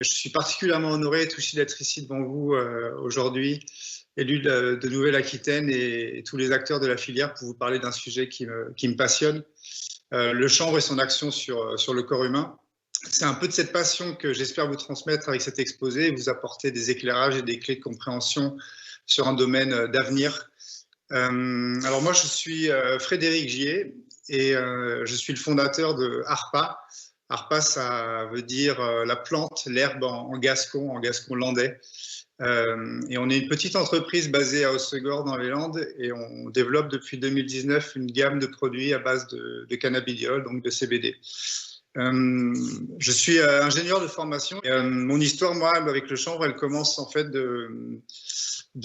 Je suis particulièrement honoré et touché d'être ici devant vous aujourd'hui, élu de Nouvelle-Aquitaine et tous les acteurs de la filière pour vous parler d'un sujet qui me passionne, le chanvre et son action sur le corps humain. C'est un peu de cette passion que j'espère vous transmettre avec cet exposé et vous apporter des éclairages et des clés de compréhension sur un domaine d'avenir. Alors moi, je suis Frédéric Gier et je suis le fondateur de ARPA. ARPA, ça veut dire la plante, l'herbe en gascon landais. Et on est une petite entreprise basée à Hossegor dans les Landes et on développe depuis 2019 une gamme de produits à base de cannabidiol, donc de CBD. Je suis ingénieur de formation. Et, mon histoire, moi, avec le chanvre, elle commence en fait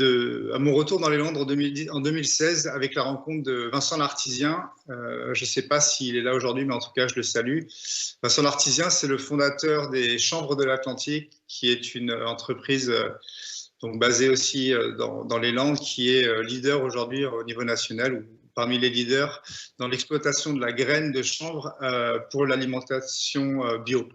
à mon retour dans les Landes en 2016 avec la rencontre de Vincent Lartisien. Je ne sais pas s'il est là aujourd'hui, mais en tout cas, je le salue. Vincent Lartisien, c'est le fondateur des Chanvres de l'Atlantique, qui est une entreprise donc basée aussi dans les Landes, qui est leader aujourd'hui au niveau national, ou parmi les leaders dans l'exploitation de la graine de chanvre pour l'alimentation bio.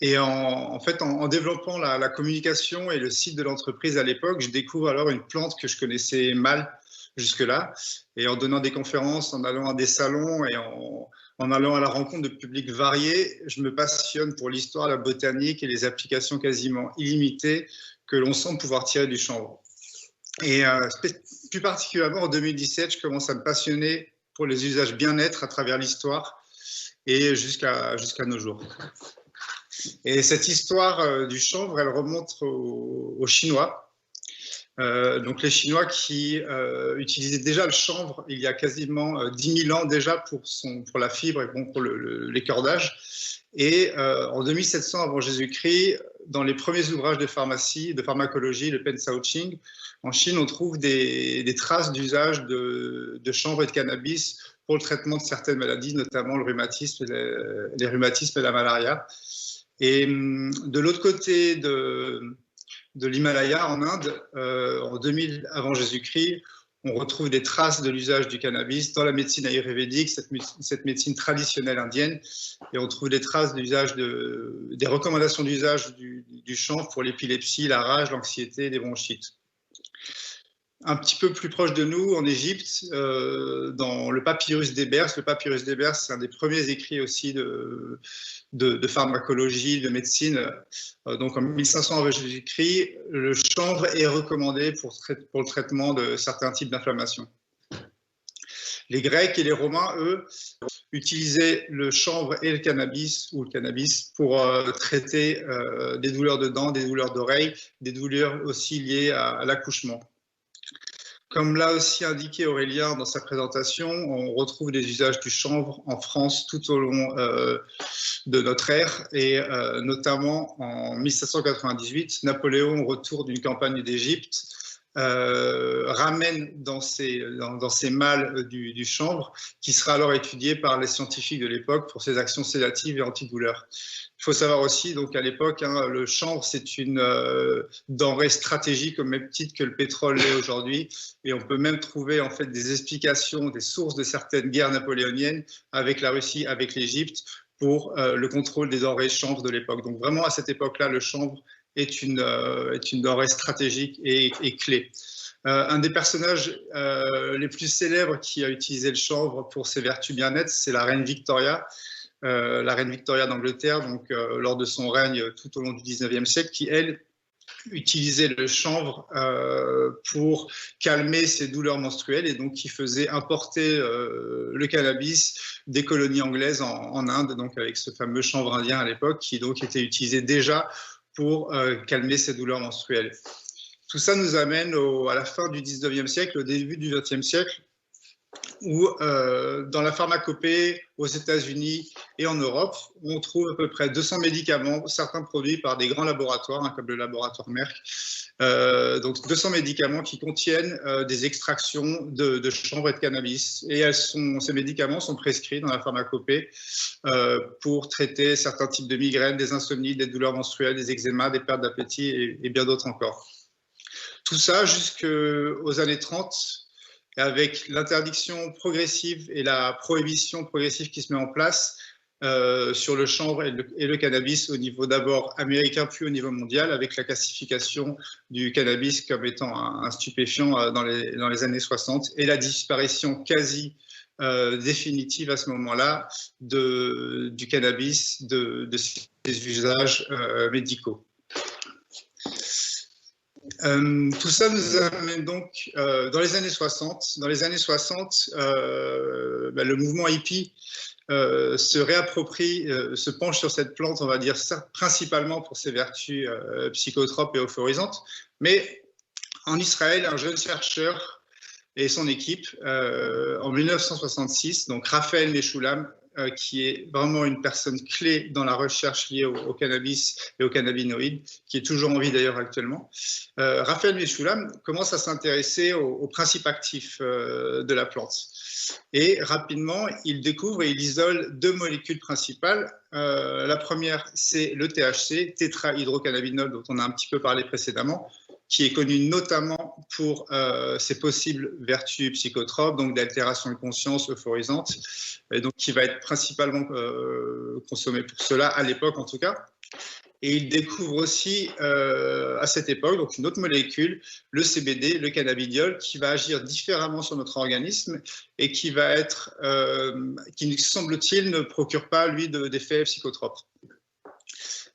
Et en fait, en développant la communication et le site de l'entreprise à l'époque, je découvre alors une plante que je connaissais mal jusque-là. Et en donnant des conférences, en allant à des salons et en allant à la rencontre de publics variés, je me passionne pour l'histoire, la botanique et les applications quasiment illimitées que l'on semble pouvoir tirer du chanvre. Et plus particulièrement en 2017, je commence à me passionner pour les usages bien-être à travers l'histoire et jusqu'à nos jours. Et cette histoire du chanvre, elle remonte aux Chinois. Donc les Chinois qui utilisaient déjà le chanvre il y a quasiment 10 000 ans déjà pour la fibre et bon, pour les cordages. Et en 2700 avant Jésus-Christ, dans les premiers ouvrages de pharmacie, de pharmacologie, le Pen Shaoqing, en Chine, on trouve des traces d'usage de chanvre et de cannabis pour le traitement de certaines maladies, notamment le rhumatisme, les rhumatismes et la malaria. Et de l'autre côté de l'Himalaya, en Inde, en 2000 avant Jésus-Christ, on retrouve des traces de l'usage du cannabis dans la médecine ayurvédique, cette médecine traditionnelle indienne, et on trouve des traces d'usage des recommandations d'usage du chanvre pour l'épilepsie, la rage, l'anxiété, les bronchites. Un petit peu plus proche de nous, en Égypte, dans le papyrus d'Hébers. Le papyrus d'Hébers, c'est un des premiers écrits aussi de pharmacologie, de médecine. Donc en 1500 avant Jésus-Christ, le chanvre est recommandé pour le traitement de certains types d'inflammation. Les Grecs et les Romains, eux, utilisaient le chanvre et le cannabis pour traiter des douleurs de dents, des douleurs d'oreilles, des douleurs aussi liées à l'accouchement. Comme l'a aussi indiqué Aurélien dans sa présentation, on retrouve des usages du chanvre en France tout au long de notre ère et notamment en 1798, Napoléon, au retour d'une campagne d'Égypte, ramène dans ses malles du chanvre qui sera alors étudié par les scientifiques de l'époque pour ses actions sédatives et antidouleurs. Il faut savoir aussi, donc à l'époque, le chanvre, c'est une denrée stratégique au même titre que le pétrole l'est aujourd'hui. Et on peut même trouver en fait des explications, des sources de certaines guerres napoléoniennes avec la Russie, avec l'Égypte, pour le contrôle des denrées chanvre de l'époque. Donc vraiment, à cette époque-là, le chanvre est une denrée stratégique et clé. Un des personnages les plus célèbres qui a utilisé le chanvre pour ses vertus bien-être, c'est la reine Victoria. La reine Victoria d'Angleterre, donc lors de son règne tout au long du 19e siècle, qui, elle, utilisait le chanvre pour calmer ses douleurs menstruelles et donc qui faisait importer le cannabis des colonies anglaises en Inde, donc avec ce fameux chanvre indien à l'époque, qui donc était utilisé déjà pour calmer ses douleurs menstruelles. Tout ça nous amène à la fin du 19e siècle, au début du 20e siècle, où dans la pharmacopée aux États-Unis et en Europe, on trouve à peu près 200 médicaments, certains produits par des grands laboratoires, comme le laboratoire Merck. Donc 200 médicaments qui contiennent des extractions de chanvre et de cannabis. Et ces médicaments sont prescrits dans la pharmacopée pour traiter certains types de migraines, des insomnies, des douleurs menstruelles, des eczémas, des pertes d'appétit et bien d'autres encore. Tout ça jusqu'aux années 30, avec l'interdiction progressive et la prohibition progressive qui se met en place, sur le chanvre et le cannabis au niveau d'abord américain puis au niveau mondial, avec la classification du cannabis comme étant un stupéfiant dans les années 60 et la disparition quasi définitive à ce moment-là du cannabis, de ses usages médicaux. Tout ça nous amène donc dans les années 60. Dans les années 60, le mouvement hippie se réapproprie, se penche sur cette plante, on va dire ça, principalement pour ses vertus psychotropes et euphorisantes. Mais en Israël, un jeune chercheur et son équipe, en 1966, donc Raphaël Mechoulam, qui est vraiment une personne clé dans la recherche liée au cannabis et aux cannabinoïdes, qui est toujours en vie d'ailleurs actuellement. Raphaël Mechoulam commence à s'intéresser aux principes actifs de la plante. Et rapidement, il découvre et il isole deux molécules principales. La première, c'est le THC, tétrahydrocannabinol, dont on a un petit peu parlé précédemment, qui est connu notamment pour ses possibles vertus psychotropes, donc d'altération de conscience euphorisante, et donc qui va être principalement consommé pour cela, à l'époque en tout cas. Et il découvre aussi à cette époque donc une autre molécule, le CBD, le cannabidiol, qui va agir différemment sur notre organisme et qui va être, qui semble-t-il ne procure pas lui d'effets psychotropes.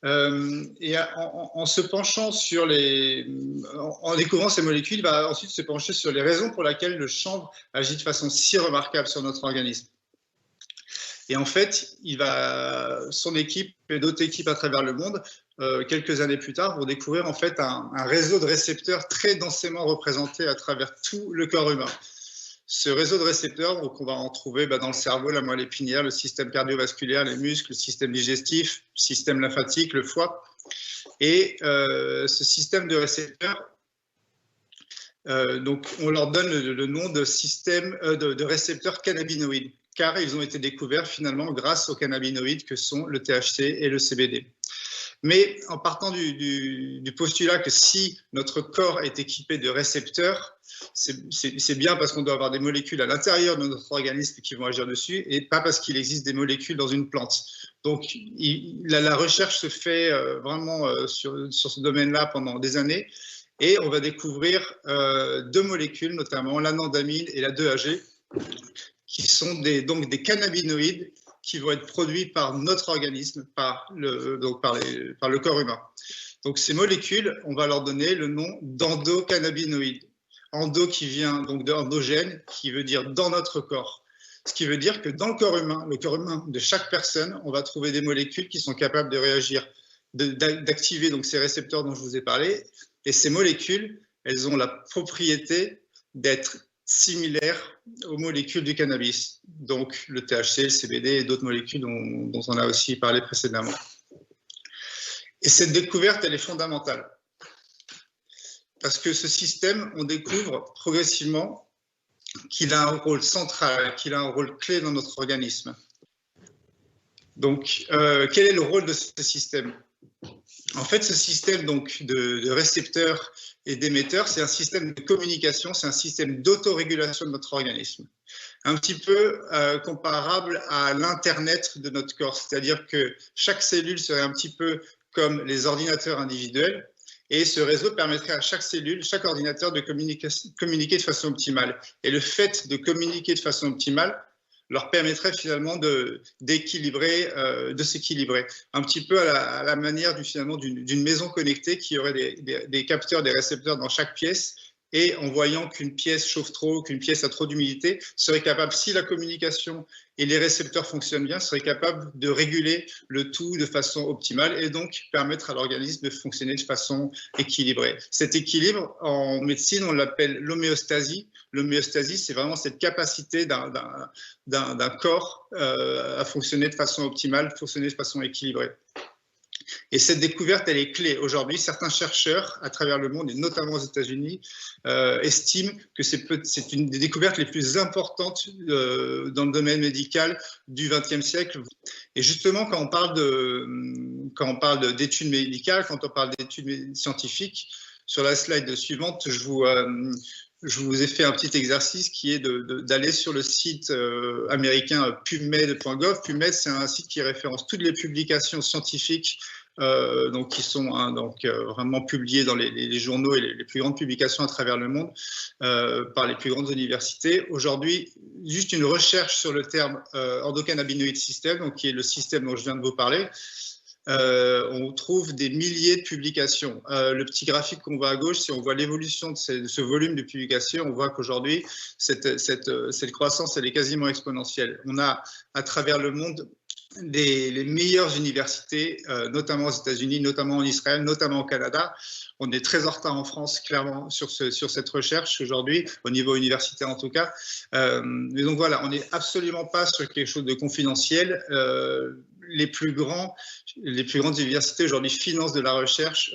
Et en se penchant sur en découvrant ces molécules, il va ensuite se pencher sur les raisons pour lesquelles le chanvre agit de façon si remarquable sur notre organisme. Et en fait, son équipe et d'autres équipes à travers le monde, quelques années plus tard, vont découvrir en fait un réseau de récepteurs très densément représenté à travers tout le corps humain. Ce réseau de récepteurs, donc on va en trouver dans le cerveau, la moelle épinière, le système cardiovasculaire, les muscles, le système digestif, le système lymphatique, le foie. Et ce système de récepteurs, donc on leur donne le nom de système de récepteurs cannabinoïdes, car ils ont été découverts finalement grâce aux cannabinoïdes que sont le THC et le CBD. Mais en partant du postulat que si notre corps est équipé de récepteurs, c'est bien parce qu'on doit avoir des molécules à l'intérieur de notre organisme qui vont agir dessus et pas parce qu'il existe des molécules dans une plante. Donc la recherche se fait vraiment sur ce domaine-là pendant des années et on va découvrir deux molécules, notamment l'anandamide et la 2-AG, qui sont donc des cannabinoïdes qui vont être produits par notre organisme, par le corps humain. Donc ces molécules, on va leur donner le nom d'endocannabinoïdes. Endo qui vient donc d'endogène, qui veut dire dans notre corps. Ce qui veut dire que dans le corps humain de chaque personne, on va trouver des molécules qui sont capables de réagir, d'activer donc ces récepteurs dont je vous ai parlé. Et ces molécules, elles ont la propriété d'être similaires aux molécules du cannabis, donc le THC, le CBD et d'autres molécules dont on a aussi parlé précédemment. Et cette découverte, elle est fondamentale. Parce que ce système, on découvre progressivement qu'il a un rôle central, qu'il a un rôle clé dans notre organisme. Donc, quel est le rôle de ce système? En fait, ce système donc, de récepteurs et d'émetteurs, c'est un système de communication, c'est un système d'autorégulation de notre organisme. Un petit peu comparable à l'Internet de notre corps, c'est-à-dire que chaque cellule serait un petit peu comme les ordinateurs individuels, et ce réseau permettrait à chaque cellule, chaque ordinateur de communiquer de façon optimale. Et le fait de communiquer de façon optimale leur permettrait finalement d'équilibrer, de s'équilibrer. Un petit peu à la manière finalement d'une maison connectée qui aurait des capteurs, des récepteurs dans chaque pièce, et en voyant qu'une pièce chauffe trop, qu'une pièce a trop d'humidité, serait capable, si la communication et les récepteurs fonctionnent bien, serait capable de réguler le tout de façon optimale et donc permettre à l'organisme de fonctionner de façon équilibrée. Cet équilibre, en médecine, on l'appelle l'homéostasie. L'homéostasie, c'est vraiment cette capacité d'un corps à fonctionner de façon optimale, fonctionner de façon équilibrée. Et cette découverte, elle est clé. Aujourd'hui, certains chercheurs à travers le monde, et notamment aux États-Unis, estiment que c'est une des découvertes les plus importantes dans le domaine médical du XXe siècle. Et justement, quand on parle d'études médicales, quand on parle d'études scientifiques, sur la slide suivante, je je vous ai fait un petit exercice qui est d'aller sur le site américain PubMed.gov. PubMed, c'est un site qui référence toutes les publications scientifiques donc qui sont vraiment publiées dans les journaux et les plus grandes publications à travers le monde par les plus grandes universités. Aujourd'hui, juste une recherche sur le terme endocannabinoïde système, donc qui est le système dont je viens de vous parler. On trouve des milliers de publications. Le petit graphique qu'on voit à gauche, si on voit l'évolution de ce volume de publications, on voit qu'aujourd'hui, cette croissance, elle est quasiment exponentielle. On a à travers le monde les meilleures universités, notamment aux États-Unis, notamment en Israël, notamment au Canada. On est très en retard en France, clairement, sur cette recherche aujourd'hui, au niveau universitaire en tout cas. Mais donc voilà, on n'est absolument pas sur quelque chose de confidentiel. Les plus grandes universités aujourd'hui financent de la recherche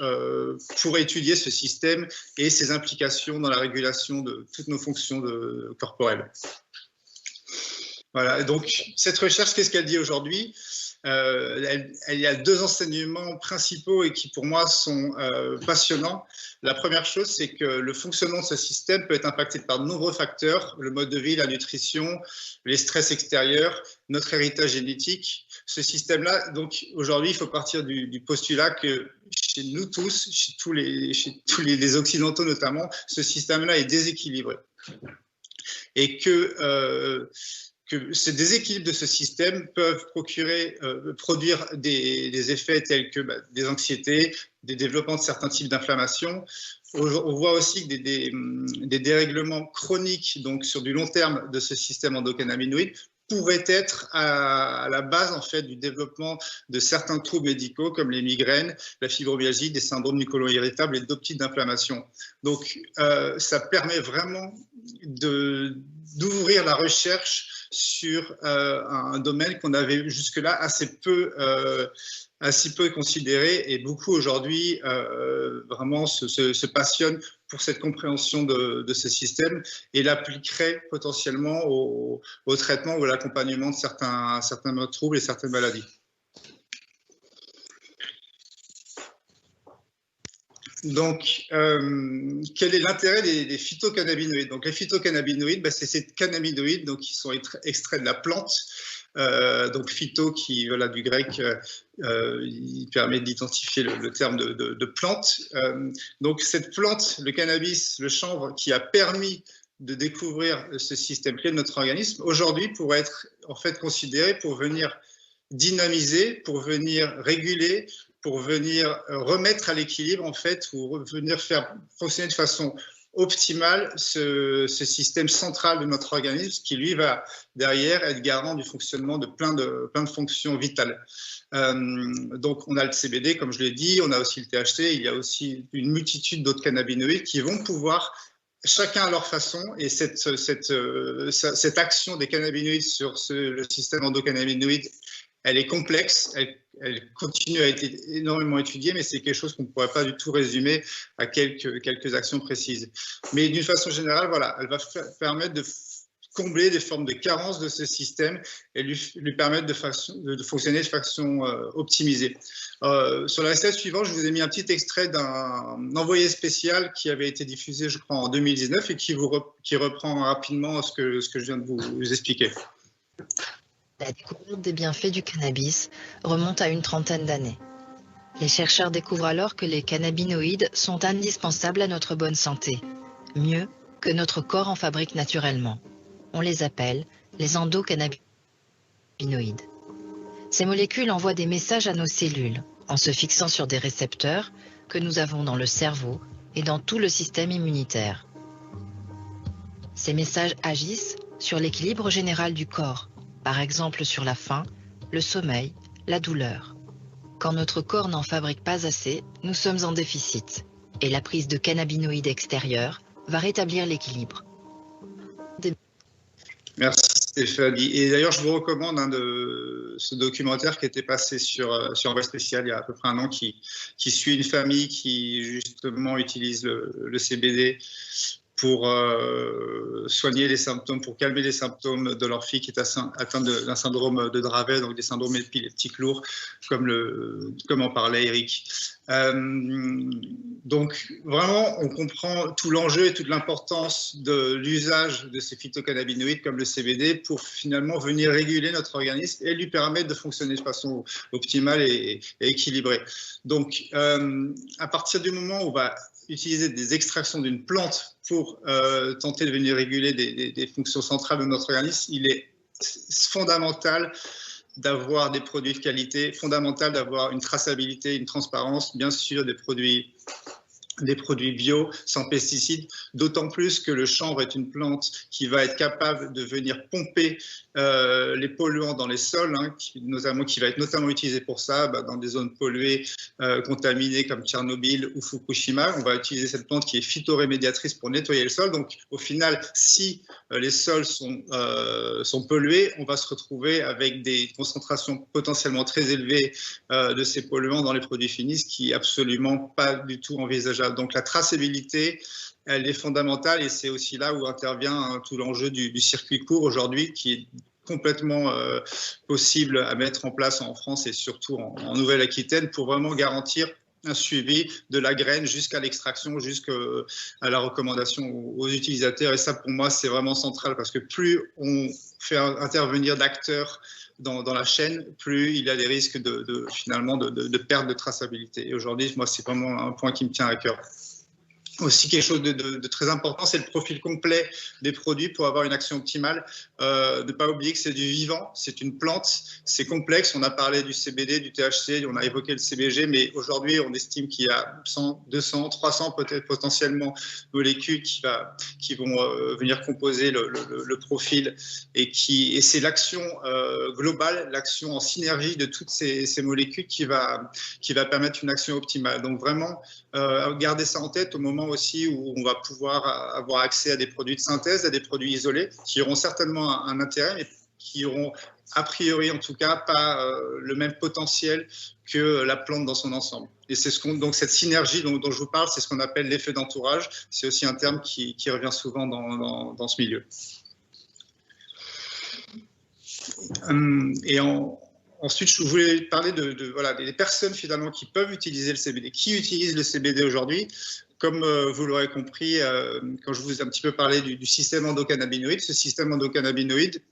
pour étudier ce système et ses implications dans la régulation de toutes nos fonctions corporelles. Voilà, donc cette recherche, qu'est-ce qu'elle dit aujourd'hui? Il y a deux enseignements principaux et qui pour moi sont passionnants. La première chose, c'est que le fonctionnement de ce système peut être impacté par de nombreux facteurs, le mode de vie, la nutrition, les stress extérieurs, notre héritage génétique. Ce système-là, donc aujourd'hui, il faut partir du postulat que chez nous tous, chez tous les Occidentaux notamment, ce système-là est déséquilibré. Et que ces déséquilibres de ce système peuvent produire des effets tels que des anxiétés, des développements de certains types d'inflammation. On voit aussi que des dérèglements chroniques, donc sur du long terme de ce système endocannabinoïde, pourraient être à la base en fait du développement de certains troubles médicaux comme les migraines, la fibromyalgie, des syndromes du côlon irritable et d'autres types d'inflammation. Donc ça permet vraiment d'ouvrir la recherche sur un domaine qu'on avait jusque-là assez peu considéré, et beaucoup aujourd'hui vraiment se passionnent pour cette compréhension de ce système et l'appliqueraient potentiellement au traitement ou à l'accompagnement de certains troubles et certaines maladies. Donc, quel est l'intérêt des phytocannabinoïdes? Donc, les phytocannabinoïdes, c'est ces cannabinoïdes donc, qui sont extraits de la plante. Donc, phyto, qui, voilà, du grec, il permet d'identifier le terme de plante. Donc, cette plante, le cannabis, le chanvre, qui a permis de découvrir ce système clé de notre organisme, aujourd'hui pourrait être en fait considéré pour venir dynamiser, pour venir réguler, pour venir remettre à l'équilibre en fait, ou venir faire fonctionner de façon optimale ce système central de notre organisme qui lui va derrière être garant du fonctionnement de plein de fonctions vitales. Donc on a le CBD comme je l'ai dit, on a aussi le THC, il y a aussi une multitude d'autres cannabinoïdes qui vont pouvoir chacun à leur façon, et cette action des cannabinoïdes sur le système endocannabinoïde, elle est complexe, elle continue à être énormément étudiée, mais c'est quelque chose qu'on ne pourrait pas du tout résumer à quelques actions précises. Mais d'une façon générale, voilà, elle va permettre de combler des formes de carences de ce système et lui permettre de fonctionner de façon optimisée. Sur la slide suivante, je vous ai mis un petit extrait d'un envoyé spécial qui avait été diffusé, je crois, en 2019 et qui reprend rapidement ce que je viens de vous expliquer. La découverte des bienfaits du cannabis remonte à une trentaine d'années. Les chercheurs découvrent alors que les cannabinoïdes sont indispensables à notre bonne santé, mieux que notre corps en fabrique naturellement. On les appelle les endocannabinoïdes. Ces molécules envoient des messages à nos cellules en se fixant sur des récepteurs que nous avons dans le cerveau et dans tout le système immunitaire. Ces messages agissent sur l'équilibre général du corps, par exemple sur la faim, le sommeil, la douleur. Quand notre corps n'en fabrique pas assez, nous sommes en déficit et la prise de cannabinoïdes extérieurs va rétablir l'équilibre. Merci Stéphanie. Et d'ailleurs, je vous recommande ce documentaire qui était passé sur Envoyé spécial il y a à peu près un an, qui suit une famille qui justement utilise le CBD pour soigner les symptômes, pour calmer les symptômes de leur fille qui est atteinte d'un syndrome de Dravet, donc des syndromes épileptiques lourds, comme en parlait Eric. Donc vraiment, on comprend tout l'enjeu et toute l'importance de l'usage de ces phytocannabinoïdes comme le CBD pour finalement venir réguler notre organisme et lui permettre de fonctionner de façon optimale et équilibrée. Donc, à partir du moment où on va utiliser des extractions d'une plante pour tenter de venir réguler des fonctions centrales de notre organisme, il est fondamental d'avoir des produits de qualité, fondamental d'avoir une traçabilité, une transparence, bien sûr des produits bio, sans pesticides, d'autant plus que le chanvre est une plante qui va être capable de venir pomper les polluants dans les sols, hein, qui va être notamment utilisé pour ça, dans des zones polluées, contaminées comme Tchernobyl ou Fukushima. On va utiliser cette plante qui est phytorémédiatrice pour nettoyer le sol. Donc au final, si les sols sont pollués, on va se retrouver avec des concentrations potentiellement très élevées de ces polluants dans les produits finis, ce qui n'est absolument pas du tout envisageable. Donc la traçabilité, elle est fondamentale et c'est aussi là où intervient tout l'enjeu du circuit court aujourd'hui, qui est complètement possible à mettre en place en France et surtout en Nouvelle-Aquitaine pour vraiment garantir un suivi de la graine jusqu'à l'extraction, jusqu'à la recommandation aux utilisateurs. Et ça, pour moi, c'est vraiment central parce que plus on fait intervenir d'acteurs dans la chaîne, plus il y a des risques finalement de perte de traçabilité. Et aujourd'hui, moi, c'est vraiment un point qui me tient à cœur. Aussi, quelque chose de très important, c'est le profil complet des produits pour avoir une action optimale. Ne pas oublier que c'est du vivant, c'est une plante, c'est complexe. On a parlé du CBD, du THC, on a évoqué le CBG, mais aujourd'hui, on estime qu'il y a 100, 200, 300 peut-être potentiellement molécules qui vont venir composer le profil. Et c'est l'action globale, l'action en synergie de toutes ces molécules qui va permettre une action optimale. Donc vraiment, garder ça en tête au moment aussi où on va pouvoir avoir accès à des produits de synthèse, à des produits isolés, qui auront certainement un intérêt, mais qui auront a priori en tout cas pas le même potentiel que la plante dans son ensemble. Et c'est donc cette synergie dont je vous parle, c'est ce qu'on appelle l'effet d'entourage. C'est aussi un terme qui revient souvent dans ce milieu. Ensuite, je voulais parler des personnes finalement qui peuvent utiliser le CBD, qui utilisent le CBD aujourd'hui. Comme vous l'aurez compris, quand je vous ai un petit peu parlé du système endocannabinoïde, ce système endocannabinoïde,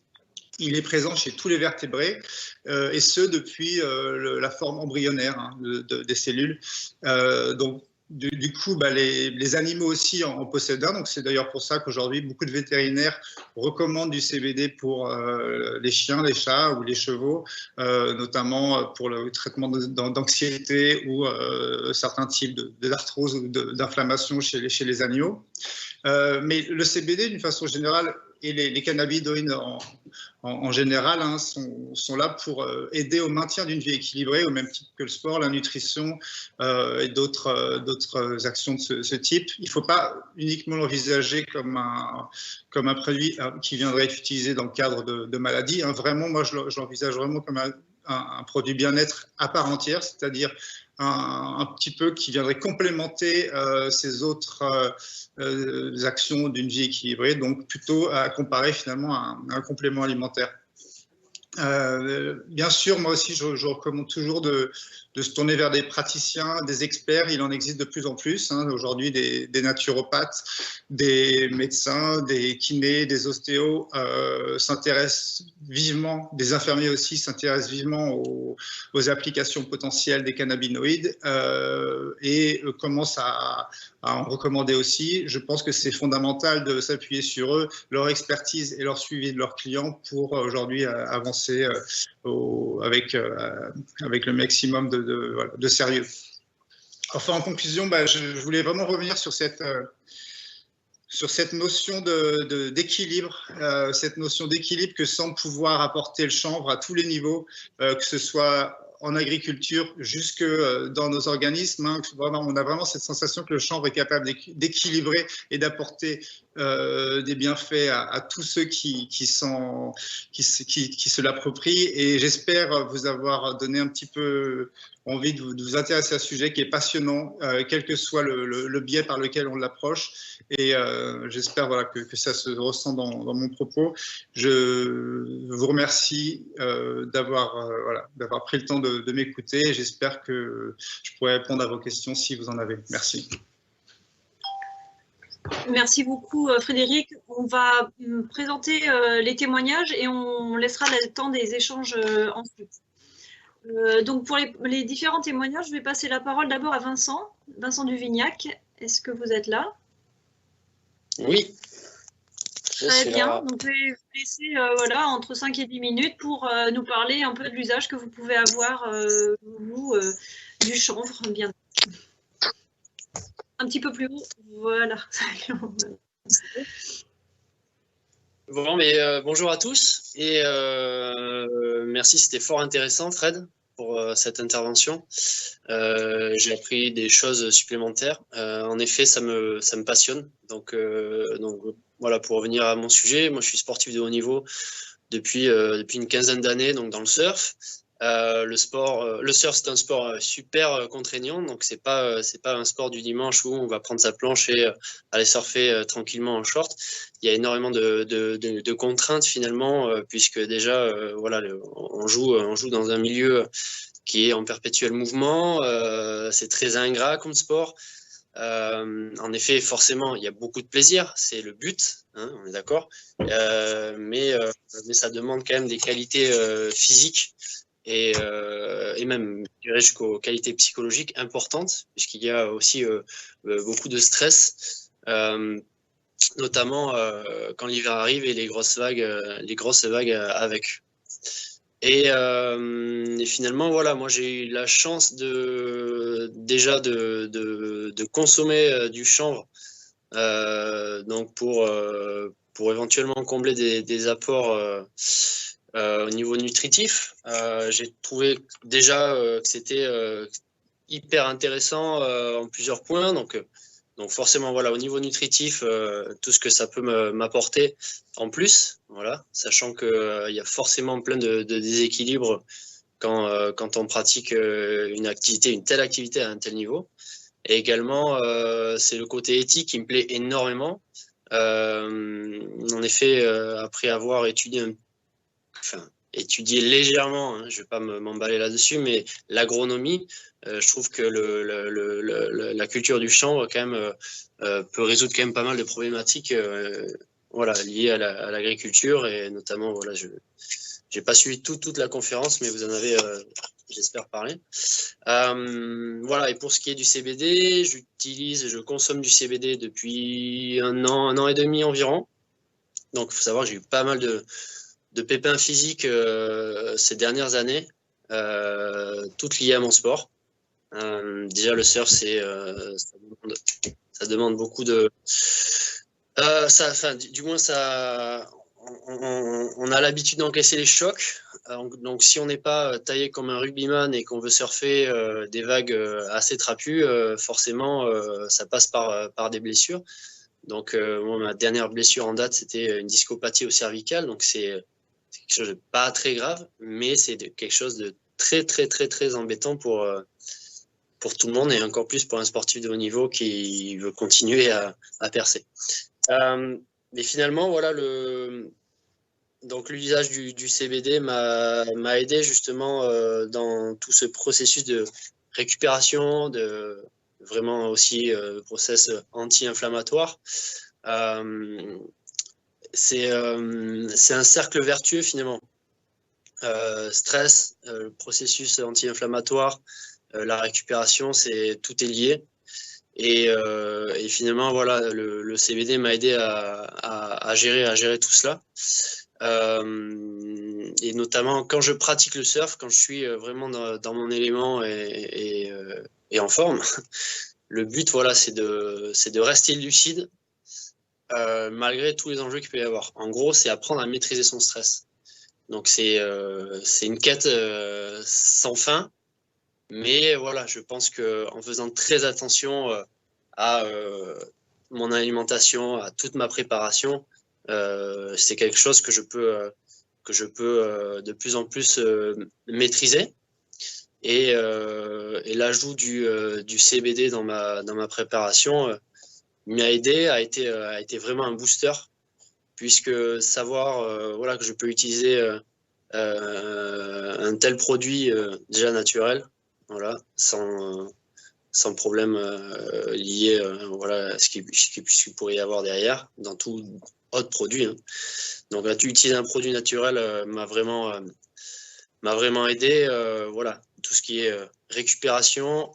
il est présent chez tous les vertébrés, et ce depuis la forme embryonnaire des cellules. Donc, du coup, les animaux aussi en possèdent un. Donc, c'est d'ailleurs pour ça qu'aujourd'hui, beaucoup de vétérinaires recommandent du CBD pour les chiens, les chats ou les chevaux, notamment pour le traitement d'anxiété ou certains types d'arthrose ou d'inflammation chez les animaux. Mais le CBD, d'une façon générale, et les cannabinoïdes en général sont là pour aider au maintien d'une vie équilibrée, au même titre que le sport, la nutrition et d'autres actions de ce type. Il ne faut pas uniquement l'envisager comme un produit qui viendrait être utilisé dans le cadre de maladies. Vraiment, moi, je l'envisage vraiment comme un produit bien-être à part entière, c'est-à-dire un petit peu qui viendrait complémenter ces autres actions d'une vie équilibrée, donc plutôt à comparer finalement à un complément alimentaire. Bien sûr, moi aussi, je recommande toujours de se tourner vers des praticiens, des experts. Il en existe de plus en plus. Aujourd'hui, des naturopathes, des médecins, des kinés, des ostéos s'intéressent vivement, des infirmiers aussi s'intéressent vivement aux applications potentielles des cannabinoïdes et commencent à en recommander aussi. Je pense que c'est fondamental de s'appuyer sur eux, leur expertise et leur suivi de leurs clients pour aujourd'hui avancer avec le maximum de sérieux. Enfin, en conclusion, je voulais vraiment revenir sur cette notion d'équilibre, cette notion d'équilibre que semble pouvoir apporter le chanvre à tous les niveaux, que ce soit en agriculture jusque dans nos organismes. Vraiment, on a vraiment cette sensation que le chanvre est capable d'équilibrer et d'apporter des bienfaits à tous ceux qui se l'approprient. Et j'espère vous avoir donné un petit peu envie de vous intéresser à ce sujet qui est passionnant, quel que soit le biais par lequel on l'approche. Et j'espère voilà, que ça se ressent dans mon propos. Je vous remercie d'avoir d'avoir pris le temps de m'écouter. J'espère que je pourrai répondre à vos questions si vous en avez. Merci. Merci beaucoup Frédéric. On va présenter les témoignages et on laissera le temps des échanges ensuite. Donc pour les différents témoignages, je vais passer la parole d'abord à Vincent Duvignac. Est-ce que vous êtes là? Oui. Très bien. Donc je vais vous laisser voilà, entre 5 et 10 minutes pour nous parler un peu de l'usage que vous pouvez avoir, vous, du chanvre, bien. Un petit peu plus haut, voilà. Bon, mais bonjour à tous et merci, c'était fort intéressant, Fred, pour cette intervention. J'ai appris des choses supplémentaires. En effet, ça me passionne. Donc voilà, pour revenir à mon sujet, moi je suis sportif de haut niveau depuis une quinzaine d'années, donc dans le surf. Le surf c'est un sport super contraignant, donc c'est pas un sport du dimanche où on va prendre sa planche et aller surfer tranquillement en short. Il y a énormément de contraintes finalement, puisque déjà voilà, on joue dans un milieu qui est en perpétuel mouvement. C'est très ingrat comme sport. En effet, forcément, il y a beaucoup de plaisir, c'est le but, hein, on est d'accord, mais ça demande quand même des qualités physiques et même jusqu'aux qualités psychologiques importantes, puisqu'il y a aussi beaucoup de stress, notamment quand l'hiver arrive et les grosses vagues avec. Et finalement, voilà, moi j'ai eu la chance de consommer du chanvre, donc pour éventuellement combler des apports au niveau nutritif. J'ai trouvé déjà que c'était hyper intéressant en plusieurs points. Donc forcément, voilà, au niveau nutritif, tout ce que ça peut m'apporter en plus, voilà, sachant qu'il y a forcément plein de déséquilibres quand on pratique une telle activité à un tel niveau. Et également, c'est le côté éthique qui me plaît énormément. En effet, après avoir étudié légèrement, hein, je ne vais pas m'emballer là-dessus, mais l'agronomie, je trouve que la culture du chanvre quand même peut résoudre quand même pas mal de problématiques voilà, liées à l'agriculture, et notamment, voilà, je n'ai pas suivi toute la conférence, mais vous en avez, j'espère, parlé. Voilà, et pour ce qui est du CBD, je consomme du CBD depuis un an et demi environ. Donc, il faut savoir que j'ai eu pas mal de pépins physiques ces dernières années, toutes liées à mon sport. Déjà, le surf, ça demande beaucoup de... du moins, on a l'habitude d'encaisser les chocs. Donc, si on n'est pas taillé comme un rugbyman et qu'on veut surfer des vagues assez trapues, forcément, ça passe par des blessures. Donc, moi, ma dernière blessure en date, c'était une discopathie au cervical. Donc, c'est quelque chose de pas très grave, mais c'est quelque chose de très, très, très, très embêtant pour tout le monde, et encore plus pour un sportif de haut niveau qui veut continuer à percer. Mais finalement, voilà, donc l'usage du CBD m'a aidé justement dans tout ce processus de récupération, vraiment aussi process anti-inflammatoire. C'est un cercle vertueux finalement. Stress, processus anti-inflammatoire, la récupération, tout est lié. Et finalement, voilà, le CBD m'a aidé à gérer tout cela. Et notamment quand je pratique le surf, quand je suis vraiment dans mon élément et en forme, le but, voilà, c'est de rester lucide malgré tous les enjeux qu'il peut y avoir. En gros, c'est apprendre à maîtriser son stress. Donc c'est une quête sans fin. Mais voilà, je pense qu'en faisant très attention à mon alimentation, à toute ma préparation, c'est quelque chose que je peux de plus en plus maîtriser. Et l'ajout du CBD dans ma préparation m'a aidé, a été vraiment un booster, puisque savoir voilà, que je peux utiliser un tel produit déjà naturel, voilà, sans problème lié voilà, à ce qu'il pourrait y avoir derrière, dans tout autre produit. Hein. Donc, utiliser un produit naturel m'a vraiment aidé. Voilà, tout ce qui est récupération,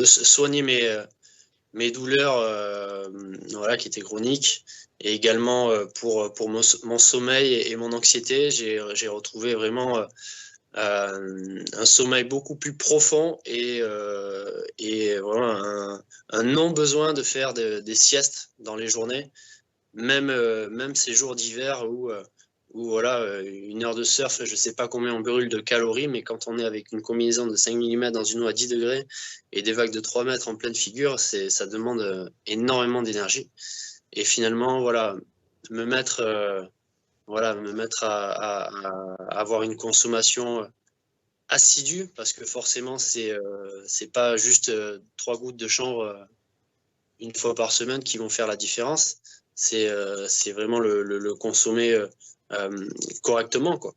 soigner mes douleurs voilà, qui étaient chroniques, et également pour mon sommeil et mon anxiété, j'ai retrouvé vraiment un sommeil beaucoup plus profond et vraiment un non-besoin de faire des siestes dans les journées, même ces jours d'hiver où voilà, une heure de surf, je ne sais pas combien on brûle de calories, mais quand on est avec une combinaison de 5 mm dans une eau à 10 degrés et des vagues de 3 mètres en pleine figure, ça demande énormément d'énergie. Et finalement, voilà, me mettre à avoir une consommation assidue, parce que forcément, c'est pas juste 3 gouttes de chanvre une fois par semaine qui vont faire la différence. C'est vraiment le consommer correctement, quoi.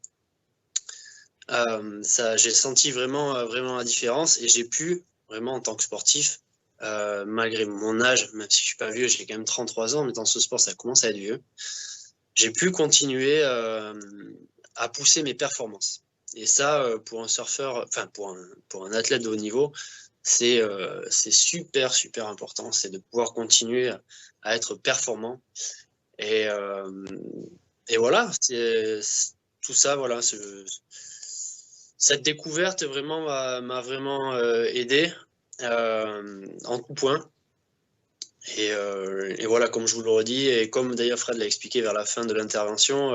J'ai senti vraiment la différence, et j'ai pu vraiment, en tant que sportif, malgré mon âge, même si je suis pas vieux, j'ai quand même 33 ans, mais dans ce sport ça commence à être vieux, j'ai pu continuer à pousser mes performances. Et ça, pour un surfeur, enfin pour un athlète de haut niveau, c'est super important, c'est de pouvoir continuer à être performant. Et voilà, tout ça, voilà, cette découverte vraiment m'a vraiment aidé en tout point. Et voilà, comme je vous le redis, et comme d'ailleurs Fred l'a expliqué vers la fin de l'intervention,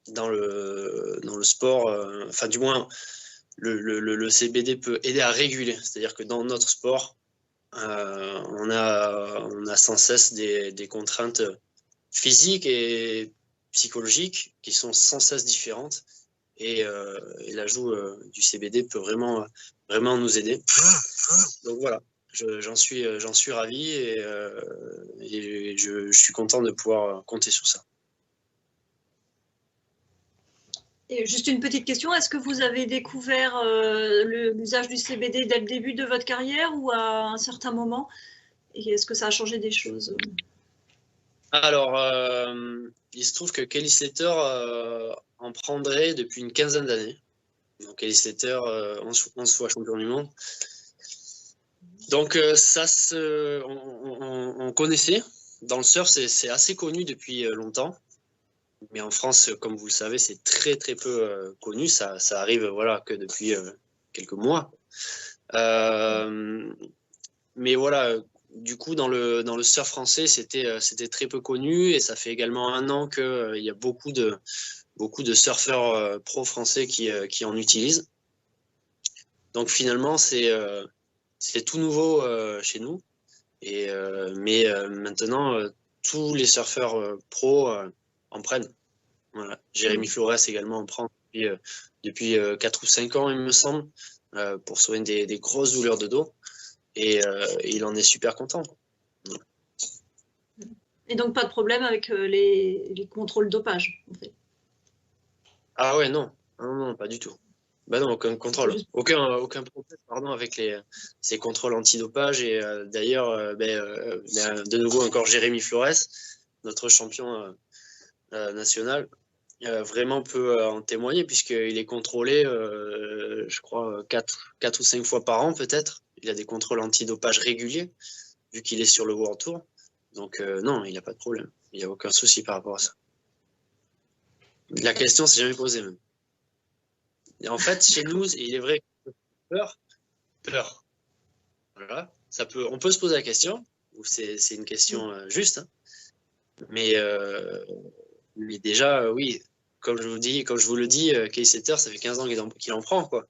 dans le sport, enfin du moins, le CBD peut aider à réguler. C'est-à-dire que dans notre sport, on a sans cesse des contraintes physiques et psychologiques qui sont sans cesse différentes. Et l'ajout du CBD peut vraiment nous aider. Donc voilà, j'en suis ravi, et je suis content de pouvoir compter sur ça. Et juste une petite question, est-ce que vous avez découvert l'usage du CBD dès le début de votre carrière ou à un certain moment? Et est-ce que ça a changé des choses? Alors, il se trouve que Kelly Slater en prendrait depuis une quinzaine d'années. Donc Kelly Slater, 11 fois champion du monde. Donc ça, on connaissait. Dans le surf, c'est assez connu depuis longtemps. Mais en France, comme vous le savez, c'est très peu connu. Ça arrive voilà, que depuis quelques mois. Mais voilà, du coup, dans le surf français, c'était très peu connu, et ça fait également 1 an qu'il y a beaucoup de surfeurs pro français qui en utilisent. Donc finalement, c'est tout nouveau chez nous. Mais maintenant, tous les surfeurs pro en prennent. Voilà. Jérémy Flores également en prend depuis 4 ou 5 ans, il me semble, pour soigner des grosses douleurs de dos. Et il en est super content. Voilà. Et donc pas de problème avec les contrôles dopage, en fait? Ah ouais, non, pas du tout. Bah non, aucun contrôle, aucun problème, pardon, avec ces contrôles antidopage. Et d'ailleurs, de nouveau encore Jérémy Flores, notre champion national, vraiment peut en témoigner, puisqu'il est contrôlé, je crois, 4 ou 5 fois par an peut-être. Il a des contrôles antidopage réguliers, vu qu'il est sur le World Tour. Donc non, il n'y a pas de problème. Il n'y a aucun souci par rapport à ça. La question s'est jamais posée même. Et en fait, chez nous, il est vrai que peur. Voilà. On peut se poser la question, ou c'est une question juste, hein. Mais déjà, oui, comme je vous le dis, Kelly Slater, ça fait 15 ans qu'il en prend, quoi.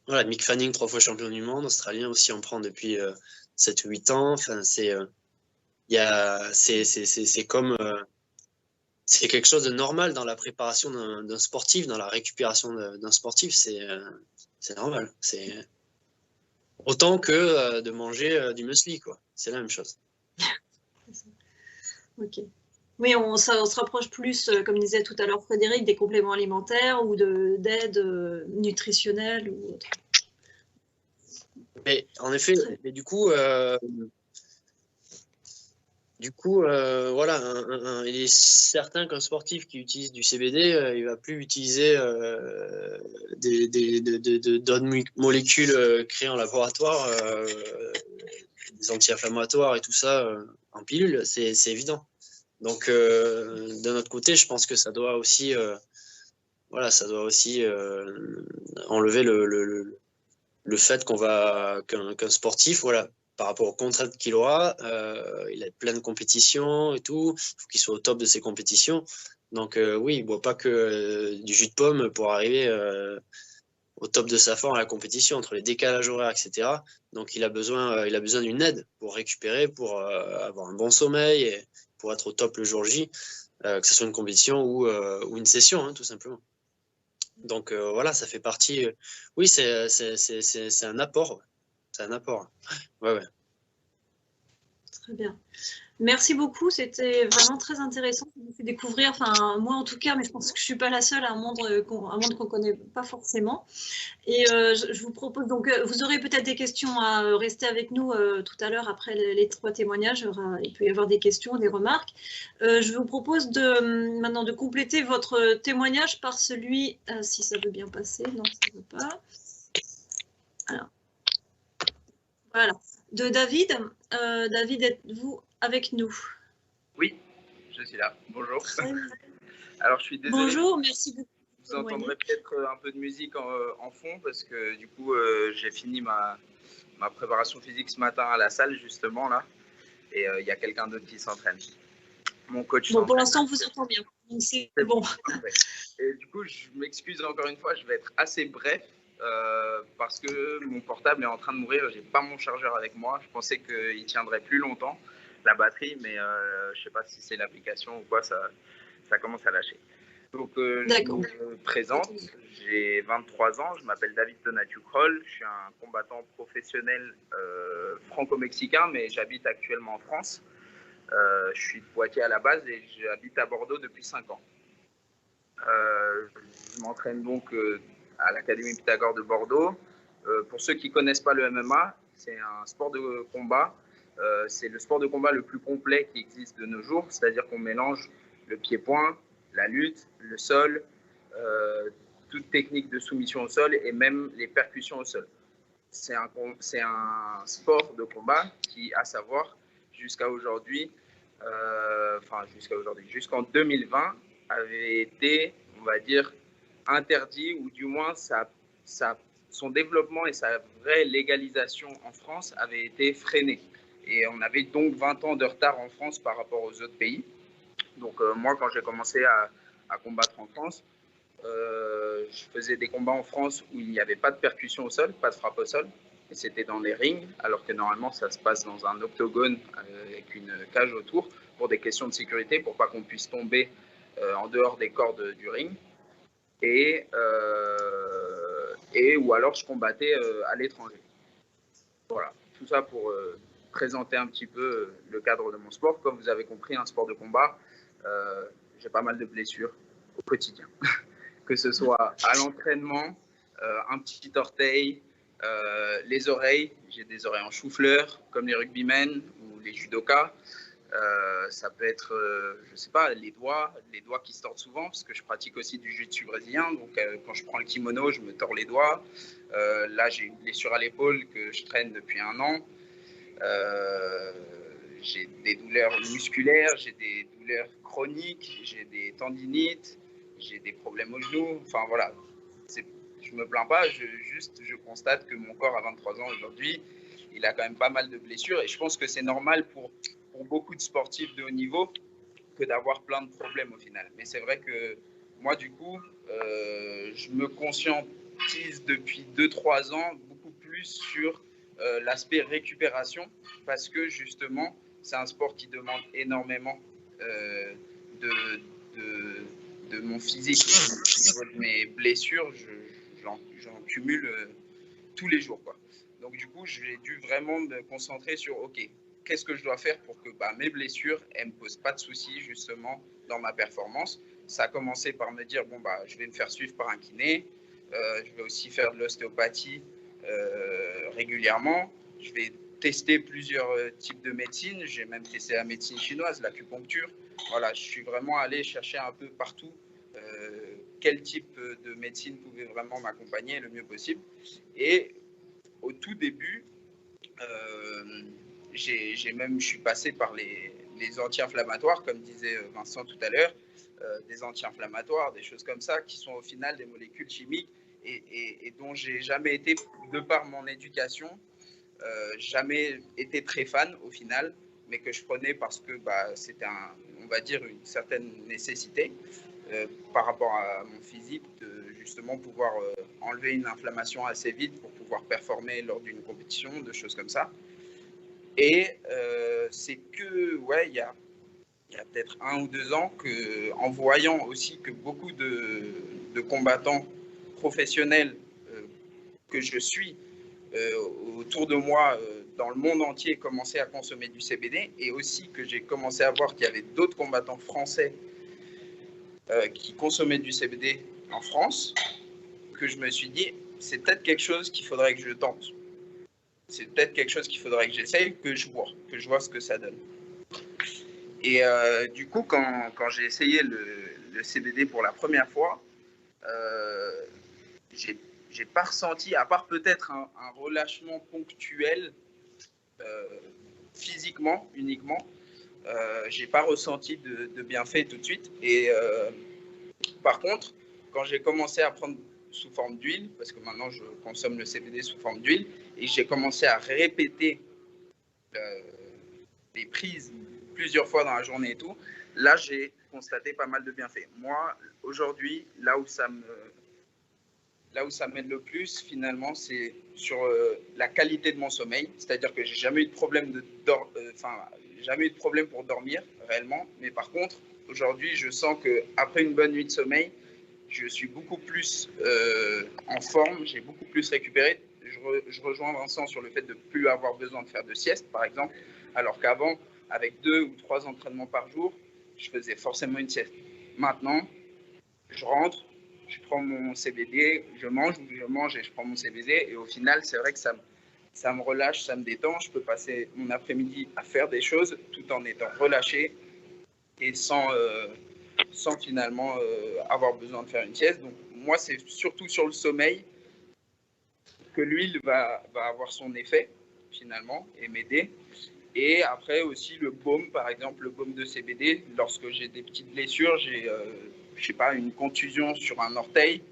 Voilà, Mick Fanning, 3 fois champion du monde, australien aussi, en prend depuis 7 ou 8 ans. Enfin, c'est comme c'est quelque chose de normal dans la préparation d'un sportif, dans la récupération d'un sportif, c'est normal. C'est autant que de manger du muesli, quoi. C'est la même chose. Ok. Oui, on se rapproche plus, comme disait tout à l'heure Frédéric, des compléments alimentaires ou d'aide nutritionnelle ou autre. Mais en effet, mais du coup, voilà, il est certain qu'un sportif qui utilise du CBD, il va plus utiliser d'autres molécules créées en laboratoire, des anti-inflammatoires et tout ça en pilule, c'est évident. Donc, d'un autre côté, je pense que ça doit aussi, voilà, ça doit aussi enlever le fait qu'un sportif, voilà, par rapport aux contraintes qu'il aura, il a plein de compétitions et tout, il faut qu'il soit au top de ses compétitions. Donc oui, il ne boit pas que du jus de pomme pour arriver au top de sa forme à la compétition, entre les décalages horaires, etc. Donc il a besoin d'une aide pour récupérer, pour avoir un bon sommeil et pour être au top le jour J, que ce soit une compétition ou une session, hein, tout simplement. Donc voilà, ça fait partie. Oui, c'est un apport. C'est un apport. Ouais. Très bien. Merci beaucoup, c'était vraiment très intéressant de vous faire découvrir, enfin moi en tout cas, mais je pense que je ne suis pas la seule à un monde qu'on ne connaît pas forcément. Et je vous propose, donc vous aurez peut-être des questions à rester avec nous tout à l'heure après les 3 témoignages, il peut y avoir des questions, des remarques. Je vous propose maintenant de compléter votre témoignage par celui, si ça veut bien passer, non ça ne veut pas. Alors, voilà, de David. David, êtes-vous avec nous? Oui, je suis là. Bonjour. Alors, je suis désolé. Bonjour, merci beaucoup. Vous entendrez peut-être un peu de musique en fond parce que du coup, j'ai fini ma préparation physique ce matin à la salle, justement, là. Et il y a quelqu'un d'autre qui s'entraîne. Mon coach. Bon, pour l'instant, on vous entend bien. Donc, c'est bon. Et du coup, je m'excuse encore une fois, je vais être assez bref parce que mon portable est en train de mourir. J'ai pas mon chargeur avec moi. Je pensais qu'il tiendrait plus longtemps, la batterie, mais je sais pas si c'est l'application ou quoi, ça commence à lâcher. Donc, je me présente, j'ai 23 ans, je m'appelle David Tonatiuc-Roll, je suis un combattant professionnel franco-mexicain, mais j'habite actuellement en France. Je suis de Poitiers à la base et j'habite à Bordeaux depuis 5 ans. Je m'entraîne donc à l'Académie Pythagore de Bordeaux. Pour ceux qui ne connaissent pas le MMA, c'est un sport de combat. C'est le sport de combat le plus complet qui existe de nos jours, c'est-à-dire qu'on mélange le pied-point, la lutte, le sol, toute technique de soumission au sol et même les percussions au sol. C'est un sport de combat qui, à savoir, jusqu'à aujourd'hui, jusqu'en 2020, avait été, on va dire, interdit, ou du moins son développement et sa vraie légalisation en France avait été freiné. Et on avait donc 20 ans de retard en France par rapport aux autres pays. Donc moi, quand j'ai commencé à combattre en France, je faisais des combats en France où il n'y avait pas de percussion au sol, pas de frappe au sol, et c'était dans les rings, alors que normalement ça se passe dans un octogone avec une cage autour pour des questions de sécurité, pour pas qu'on puisse tomber en dehors des cordes du ring. Ou alors je combattais à l'étranger. Voilà, tout ça pour présenter un petit peu le cadre de mon sport. Comme vous avez compris, un sport de combat, j'ai pas mal de blessures au quotidien. Que ce soit à l'entraînement, un petit orteil, les oreilles, j'ai des oreilles en chou-fleur, comme les rugbymen ou les judokas. Ça peut être, je sais pas, les doigts qui se tordent souvent, parce que je pratique aussi du jiu-jitsu brésilien, donc quand je prends le kimono, je me tords les doigts. Là, j'ai une blessure à l'épaule que je traîne depuis 1 an. J'ai des douleurs musculaires, j'ai des douleurs chroniques, j'ai des tendinites, j'ai des problèmes au genou. Enfin voilà, je me plains pas, je constate que mon corps à 23 ans aujourd'hui, il a quand même pas mal de blessures et je pense que c'est normal pour beaucoup de sportifs de haut niveau que d'avoir plein de problèmes au final. Mais c'est vrai que moi du coup, je me conscientise depuis 2-3 ans beaucoup plus sur l'aspect récupération parce que justement, c'est un sport qui demande énormément de de mon physique, au niveau de mes blessures, j'en cumule tous les jours, quoi. Donc du coup, j'ai dû vraiment me concentrer sur, ok, qu'est-ce que je dois faire pour que mes blessures, elles ne me posent pas de soucis justement dans ma performance. Ça a commencé par me dire, bon, je vais me faire suivre par un kiné, je vais aussi faire de l'ostéopathie régulièrement, je vais tester plusieurs types de médecine, j'ai même testé la médecine chinoise, l'acupuncture. Voilà, je suis vraiment allé chercher un peu partout quel type de médecine pouvait vraiment m'accompagner le mieux possible. Et au tout début, je suis passé par les anti-inflammatoires, comme disait Vincent tout à l'heure, des anti-inflammatoires, des choses comme ça, qui sont au final des molécules chimiques et dont j'ai jamais été, de par mon éducation, jamais été très fan au final, mais que je prenais parce que c'était, on va dire, une certaine nécessité par rapport à mon physique, de justement pouvoir enlever une inflammation assez vite pour pouvoir performer lors d'une compétition, de choses comme ça. Et c'est que, il y a peut-être 1 ou 2 ans, en voyant aussi que beaucoup de combattants professionnels que je suis autour de moi, dans le monde entier, commençaient à consommer du CBD, et aussi que j'ai commencé à voir qu'il y avait d'autres combattants français qui consommaient du CBD en France, que je me suis dit, c'est peut-être quelque chose qu'il faudrait que je tente. C'est peut-être quelque chose qu'il faudrait que j'essaye, que je vois ce que ça donne. Et du coup, quand j'ai essayé le CBD pour la première fois, j'ai pas ressenti, à part peut-être un relâchement ponctuel, physiquement uniquement, j'ai pas ressenti de bienfait tout de suite. Et par contre, quand j'ai commencé à prendre sous forme d'huile, parce que maintenant je consomme le CBD sous forme d'huile, et j'ai commencé à répéter les prises plusieurs fois dans la journée et tout, là j'ai constaté pas mal de bienfaits. Moi, aujourd'hui, là où ça m'aide le plus, finalement, c'est sur la qualité de mon sommeil. C'est-à-dire que j'ai jamais eu de problème jamais eu de problème pour dormir réellement. Mais par contre, aujourd'hui, je sens qu'après une bonne nuit de sommeil, je suis beaucoup plus en forme, j'ai beaucoup plus récupéré. Je rejoins Vincent sur le fait de ne plus avoir besoin de faire de sieste, par exemple, alors qu'avant, avec 2 ou 3 entraînements par jour, je faisais forcément une sieste. Maintenant, je rentre, je prends mon CBD, je mange et je prends mon CBD. Et au final, c'est vrai que ça me relâche, ça me détend. Je peux passer mon après-midi à faire des choses tout en étant relâché et sans finalement avoir besoin de faire une sieste. Donc moi, c'est surtout sur le sommeil que l'huile va avoir son effet finalement et m'aider. Et après aussi le baume, par exemple, le baume de CBD, lorsque j'ai des petites blessures, j'ai je sais pas, une contusion sur un orteil,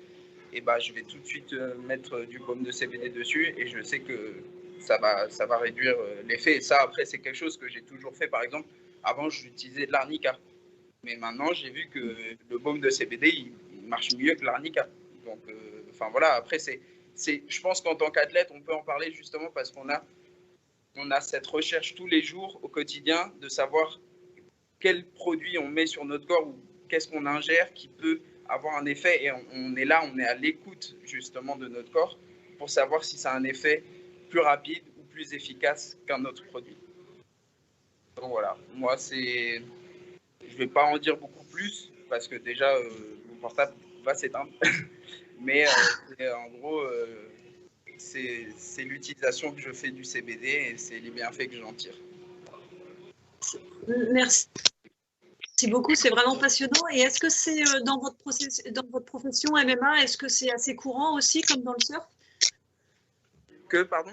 et je vais tout de suite mettre du baume de CBD dessus, et je sais que ça va réduire l'effet. Et ça, après, c'est quelque chose que j'ai toujours fait. Par exemple, avant, j'utilisais de l'arnica. Mais maintenant, j'ai vu que le baume de CBD, il marche mieux que l'arnica. Donc, voilà, après, je pense qu'en tant qu'athlète, on peut en parler justement parce qu'on a cette recherche tous les jours au quotidien de savoir quel produit on met sur notre corps ou qu'est-ce qu'on ingère qui peut avoir un effet. Et on est là, on est à l'écoute justement de notre corps pour savoir si ça a un effet plus rapide ou plus efficace qu'un autre produit. Donc voilà, moi je ne vais pas en dire beaucoup plus parce que déjà mon portable va s'éteindre. Mais en gros, c'est l'utilisation que je fais du CBD et c'est les bienfaits que j'en tire. Merci beaucoup, c'est vraiment passionnant. Et est-ce que c'est dans votre profession MMA, est-ce que c'est assez courant aussi comme dans le surf? Pardon?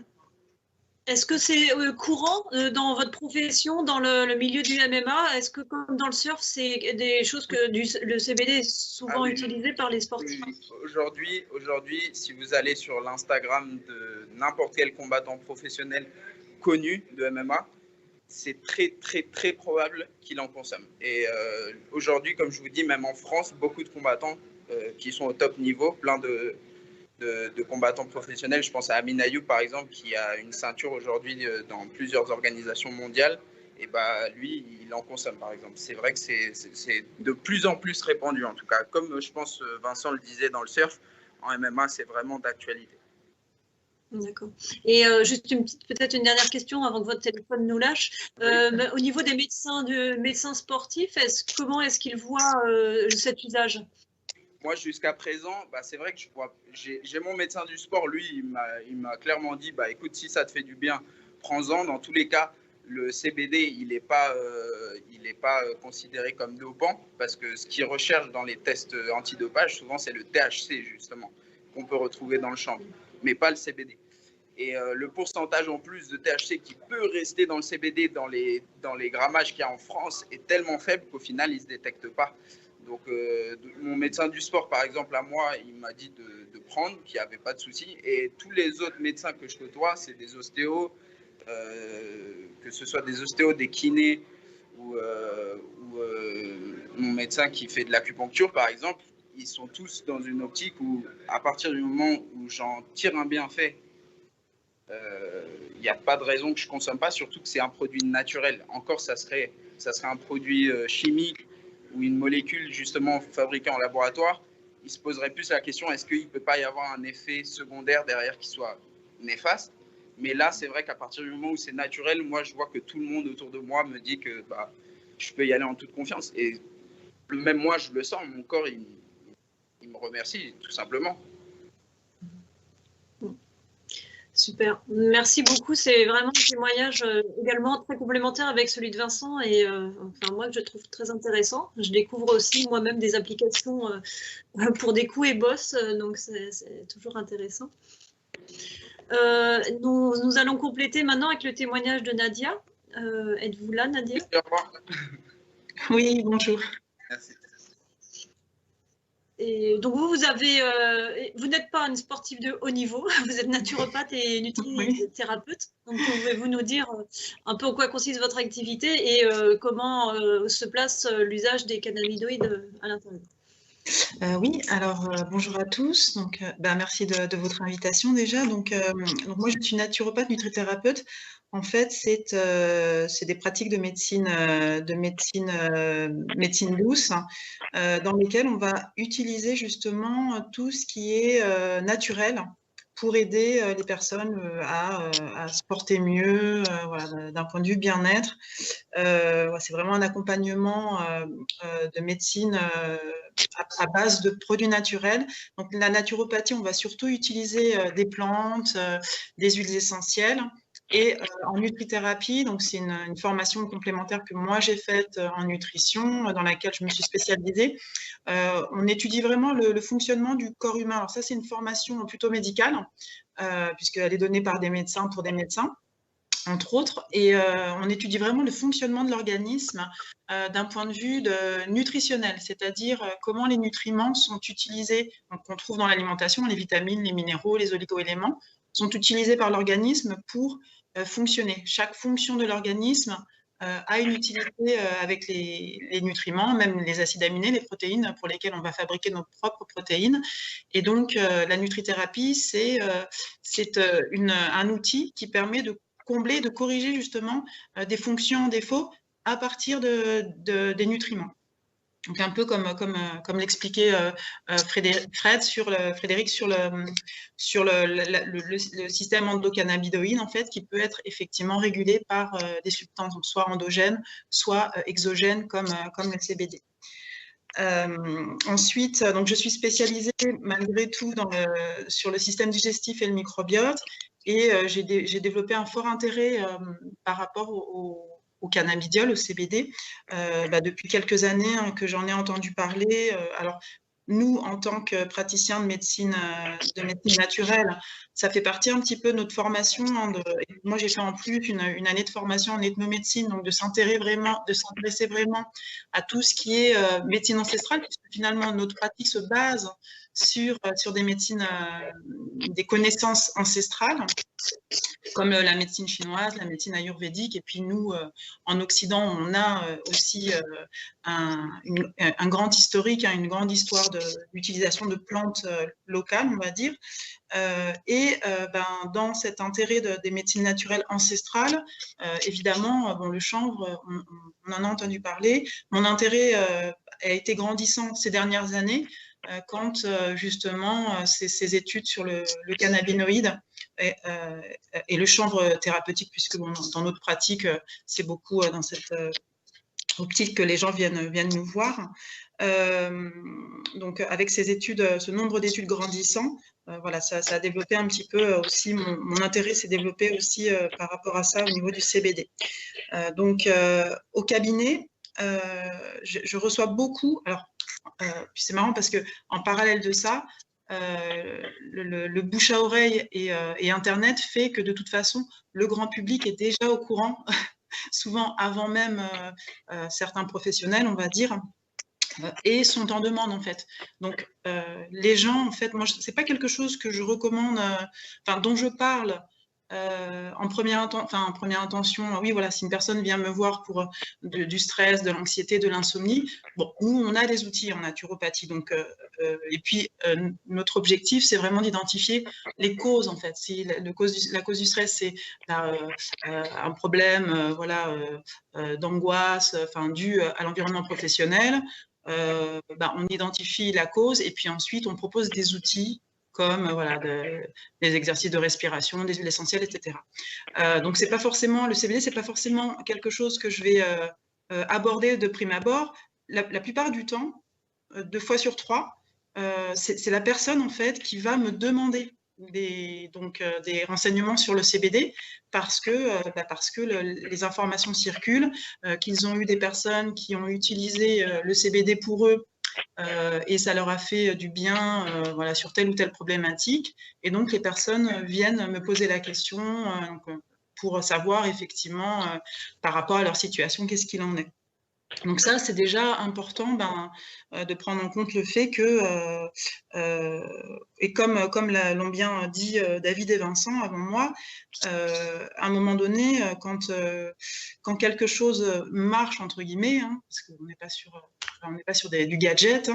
Est-ce que c'est courant dans votre profession, dans le milieu du MMA? Est-ce que comme dans le surf, c'est des choses que le CBD est souvent utilisé par les sportifs? Aujourd'hui, si vous allez sur l'Instagram de n'importe quel combattant professionnel connu de MMA, c'est très, très, très probable qu'il en consomme. Et aujourd'hui, comme je vous dis, même en France, beaucoup de combattants qui sont au top niveau, plein de combattants professionnels. Je pense à Amin Ayoub, par exemple, qui a une ceinture aujourd'hui dans plusieurs organisations mondiales et bah, lui, il en consomme, par exemple. C'est vrai que c'est de plus en plus répandu, en tout cas. Comme je pense Vincent le disait dans le surf, en MMA, c'est vraiment d'actualité. D'accord. Et juste peut-être une dernière question avant que votre téléphone nous lâche. Au niveau des médecins sportifs, comment est-ce qu'ils voient cet usage? Moi, jusqu'à présent, bah, c'est vrai que j'ai mon médecin du sport, lui, il m'a clairement dit, bah, écoute, si ça te fait du bien, prends-en. Dans tous les cas, le CBD, il n'est pas considéré comme dopant, parce que ce qu'ils recherchent dans les tests antidopage, souvent, c'est le THC, justement, qu'on peut retrouver dans le chanvre, mais pas le CBD. Et le pourcentage en plus de THC qui peut rester dans le CBD, dans les grammages qu'il y a en France, est tellement faible qu'au final, il ne se détecte pas. Donc, mon médecin du sport, par exemple, à moi, il m'a dit de prendre, qu'il n'y avait pas de souci. Et tous les autres médecins que je côtoie, c'est des ostéos, que ce soit des ostéos, des kinés ou mon médecin qui fait de l'acupuncture, par exemple, ils sont tous dans une optique où, à partir du moment où j'en tire un bienfait, il n'y a pas de raison que je ne consomme pas, surtout que c'est un produit naturel. Encore, ça serait un produit chimique ou une molécule justement fabriquée en laboratoire. Il se poserait plus la question, est-ce qu'il ne peut pas y avoir un effet secondaire derrière qui soit néfaste? Mais là, c'est vrai qu'à partir du moment où c'est naturel, moi, je vois que tout le monde autour de moi me dit que bah, je peux y aller en toute confiance. Et même moi, je le sens, mon corps, il me remercie, tout simplement. Super, merci beaucoup. C'est vraiment un témoignage également très complémentaire avec celui de Vincent et enfin, moi, je trouve très intéressant. Je découvre aussi moi-même des applications pour des coups et bosses, donc c'est toujours intéressant. Nous allons compléter maintenant avec le témoignage de Nadia. Êtes-vous là, Nadia? Oui, bonjour. Merci. Et donc vous n'êtes pas une sportive de haut niveau, vous êtes naturopathe et nutrithérapeute. Donc pouvez-vous nous dire un peu en quoi consiste votre activité et comment se place l'usage des cannabinoïdes à l'intérieur? Oui, alors bonjour à tous. Donc, merci de votre invitation déjà. Donc moi, je suis naturopathe nutrithérapeute. En fait, c'est des pratiques de médecine douce dans lesquelles on va utiliser justement tout ce qui est naturel pour aider les personnes à se porter mieux, voilà, d'un point de vue bien-être. C'est vraiment un accompagnement de médecine à base de produits naturels. Donc la naturopathie, on va surtout utiliser des plantes, des huiles essentielles. Et en nutrithérapie, donc c'est une formation complémentaire que moi j'ai faite en nutrition, dans laquelle je me suis spécialisée. On étudie vraiment le fonctionnement du corps humain. Alors ça, c'est une formation plutôt médicale, puisqu'elle est donnée par des médecins pour des médecins, entre autres, et on étudie vraiment le fonctionnement de l'organisme d'un point de vue nutritionnel, c'est-à-dire comment les nutriments sont utilisés, donc qu'on trouve dans l'alimentation, les vitamines, les minéraux, les oligo-éléments, sont utilisés par l'organisme pour fonctionner. Chaque fonction de l'organisme a une utilité avec les nutriments, même les acides aminés, les protéines pour lesquelles on va fabriquer nos propres protéines. Et donc, la nutrithérapie, c'est un outil qui permet de combler, de corriger justement des fonctions en défaut à partir des nutriments. Donc un peu comme l'expliquait Frédéric sur le système endocannabinoïde, en fait, qui peut être effectivement régulé par des substances, donc soit endogènes, soit exogènes comme le CBD. Ensuite, donc je suis spécialisée malgré tout sur le système digestif et le microbiote, et j'ai développé un fort intérêt par rapport au cannabidiol, au CBD, depuis quelques années que j'en ai entendu parler. Alors, nous, en tant que praticiens de médecine naturelle, ça fait partie un petit peu de notre formation. Moi, j'ai fait en plus une année de formation en ethnomédecine, donc de s'intéresser vraiment à tout ce qui est médecine ancestrale, puisque finalement, notre pratique se base sur des médecines, des connaissances ancestrales, comme la médecine chinoise, la médecine ayurvédique. Et puis nous, en Occident, on a aussi un grand historique, une grande histoire de l'utilisation de plantes locales, on va dire. Dans cet intérêt des médecines naturelles ancestrales, évidemment, le chanvre, on en a entendu parler. Mon intérêt a été grandissant ces dernières années quand justement ces études sur le cannabinoïde et le chanvre thérapeutique, puisque dans notre pratique, c'est beaucoup dans cette optique que les gens viennent nous voir. Donc avec ces études, ce nombre d'études grandissant, voilà, ça a développé un petit peu aussi, mon intérêt s'est développé aussi par rapport à ça au niveau du CBD. Au cabinet, je reçois beaucoup, alors puis c'est marrant parce que en parallèle de ça, le bouche à oreille et Internet fait que de toute façon, le grand public est déjà au courant, souvent avant même certains professionnels, on va dire, et sont en demande en fait. Donc les gens, en fait, moi, c'est pas quelque chose que je recommande, dont je parle en première intention. Oui, voilà, si une personne vient me voir pour du stress, de l'anxiété, de l'insomnie, bon, nous, on a des outils en naturopathie. Donc, et puis, notre objectif, c'est vraiment d'identifier les causes, en fait. Si la cause du stress, c'est un problème d'angoisse dû à l'environnement professionnel, on identifie la cause et puis ensuite, on propose des outils comme des exercices de respiration, des huiles essentielles, etc. Donc, c'est pas forcément, le CBD, c'est pas forcément quelque chose que je vais aborder de prime abord. La plupart du temps, 2 fois sur 3, c'est la personne, en fait, qui va me demander des renseignements sur le CBD parce que les informations circulent, qu'ils ont eu des personnes qui ont utilisé le CBD pour eux, et ça leur a fait du bien sur telle ou telle problématique. Et donc, les personnes viennent me poser la question pour savoir effectivement par rapport à leur situation, qu'est-ce qu'il en est. Donc ça, c'est déjà important de prendre en compte le fait que, et comme l'ont bien dit David et Vincent avant moi, à un moment donné, quand quelque chose marche, entre guillemets, parce qu'on n'est pas sur du gadget,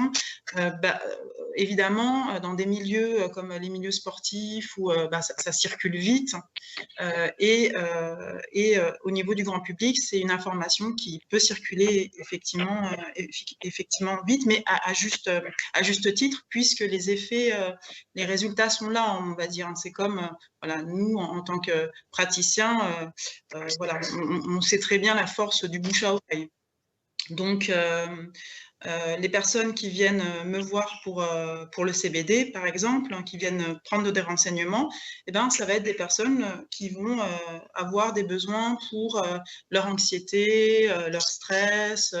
évidemment, dans des milieux comme les milieux sportifs, où ça circule vite, et au niveau du grand public, c'est une information qui peut circuler effectivement vite, mais à juste titre, puisque les effets, les résultats sont là, on va dire. C'est comme nous, en tant que praticiens, on sait très bien la force du bouche à oreille. Donc, les personnes qui viennent me voir pour le CBD, par exemple, qui viennent prendre des renseignements, ça va être des personnes qui vont avoir des besoins pour leur anxiété, leur stress,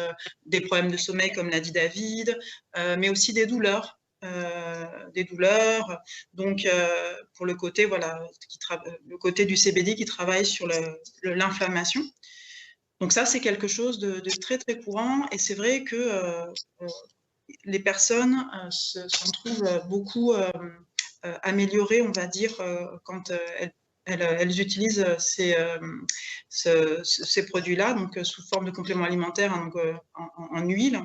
des problèmes de sommeil, comme l'a dit David, mais aussi des douleurs. Donc pour le côté le côté du CBD qui travaille sur l'inflammation. Donc ça, c'est quelque chose de très, très courant. Et c'est vrai que les personnes s'en trouvent beaucoup améliorées, on va dire, quand elles utilisent ces produits-là, donc sous forme de compléments alimentaires, en huile.